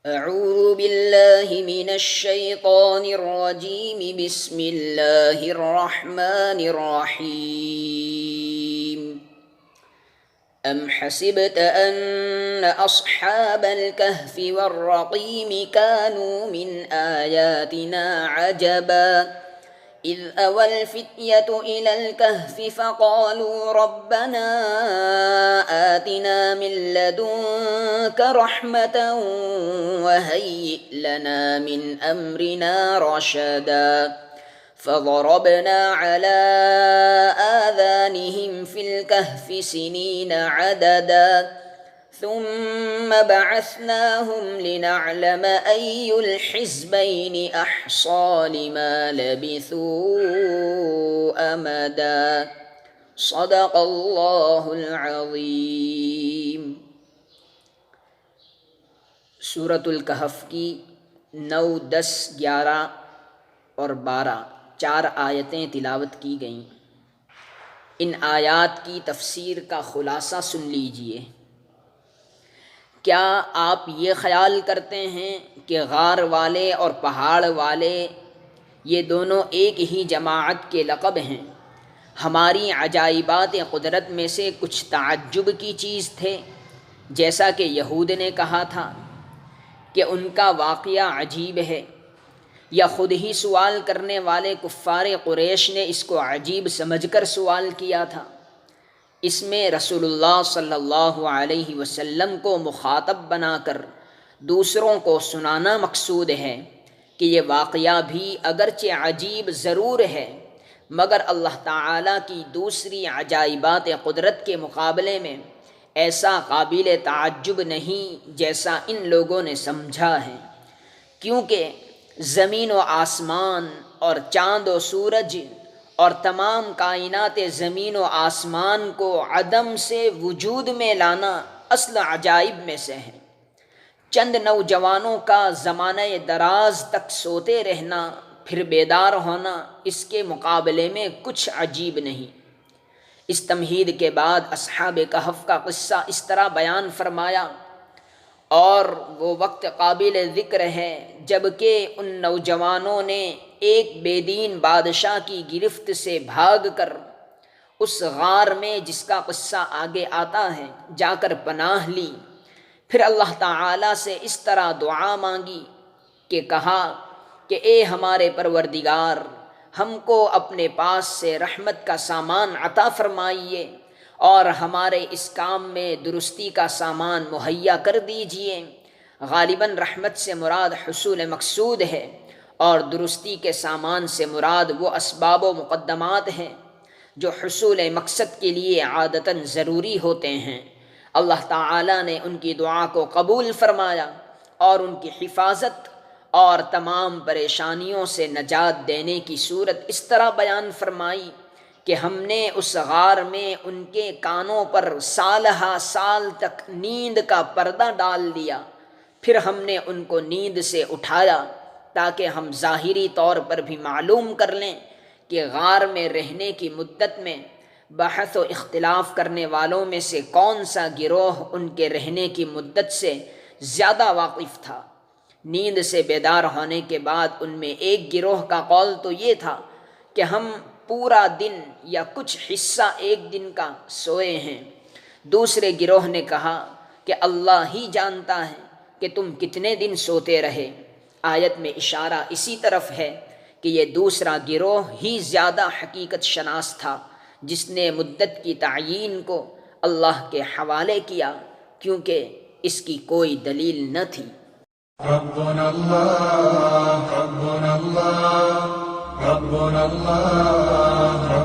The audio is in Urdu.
أعوذ بالله من الشيطان الرجيم بسم الله الرحمن الرحيم أم حسبت أن أصحاب الكهف والرقيم كانوا من آياتنا عجبا إذ أوى الفتية إلى الكهف فقالوا ربنا آتنا من لدنك رحمة وهيئ لنا من أمرنا رشدا فضربنا على آذانهم في الكهف سنين عددا ثم بعثناهم لنعلم أي الحزبين أحصى لما لبثوا أمدا صدق اللہ العظیم۔ سورۃ الکہف کی 9، 10، 11 اور 12 4 آیتیں تلاوت کی گئیں۔ ان آیات کی تفسیر کا خلاصہ سن لیجئے۔ کیا آپ یہ خیال کرتے ہیں کہ غار والے اور پہاڑ والے یہ دونوں ایک ہی جماعت کے لقب ہیں؟ ہماری عجائبات قدرت میں سے کچھ تعجب کی چیز تھے، جیسا کہ یہود نے کہا تھا کہ ان کا واقعہ عجیب ہے، یا خود ہی سوال کرنے والے کفار قریش نے اس کو عجیب سمجھ کر سوال کیا تھا؟ اس میں رسول اللہ صلی اللہ علیہ وسلم کو مخاطب بنا کر دوسروں کو سنانا مقصود ہے کہ یہ واقعہ بھی اگرچہ عجیب ضرور ہے، مگر اللہ تعالیٰ کی دوسری عجائبات قدرت کے مقابلے میں ایسا قابل تعجب نہیں جیسا ان لوگوں نے سمجھا ہے، کیونکہ زمین و آسمان اور چاند و سورج اور تمام کائنات زمین و آسمان کو عدم سے وجود میں لانا اصل عجائب میں سے ہے۔ چند نوجوانوں کا زمانہ دراز تک سوتے رہنا پھر بیدار ہونا اس کے مقابلے میں کچھ عجیب نہیں۔ اس تمہید کے بعد اصحاب کہف کا قصہ اس طرح بیان فرمایا، اور وہ وقت قابل ذکر ہے جب کہ ان نوجوانوں نے ایک بے دین بادشاہ کی گرفت سے بھاگ کر اس غار میں، جس کا قصہ آگے آتا ہے، جا کر پناہ لی۔ پھر اللہ تعالیٰ سے اس طرح دعا مانگی کہ کہا کہ اے ہمارے پروردگار، ہم کو اپنے پاس سے رحمت کا سامان عطا فرمائیے اور ہمارے اس کام میں درستی کا سامان مہیا کر دیجئے۔ غالباً رحمت سے مراد حصول مقصود ہے، اور درستی کے سامان سے مراد وہ اسباب و مقدمات ہیں جو حصول مقصد کے لیے عادتاً ضروری ہوتے ہیں۔ اللہ تعالیٰ نے ان کی دعا کو قبول فرمایا اور ان کی حفاظت اور تمام پریشانیوں سے نجات دینے کی صورت اس طرح بیان فرمائی کہ ہم نے اس غار میں ان کے کانوں پر سالہا سال تک نیند کا پردہ ڈال دیا، پھر ہم نے ان کو نیند سے اٹھایا تاکہ ہم ظاہری طور پر بھی معلوم کر لیں کہ غار میں رہنے کی مدت میں بحث و اختلاف کرنے والوں میں سے کون سا گروہ ان کے رہنے کی مدت سے زیادہ واقف تھا۔ نیند سے بیدار ہونے کے بعد ان میں ایک گروہ کا قول تو یہ تھا کہ ہم پورا دن یا کچھ حصہ ایک دن کا سوئے ہیں۔ دوسرے گروہ نے کہا کہ اللہ ہی جانتا ہے کہ تم کتنے دن سوتے رہے۔ آیت میں اشارہ اسی طرف ہے کہ یہ دوسرا گروہ ہی زیادہ حقیقت شناس تھا، جس نے مدت کی تعیین کو اللہ کے حوالے کیا، کیونکہ اس کی کوئی دلیل نہ تھی۔ ربنا اللہ ربنا اللہ ربنا اللہ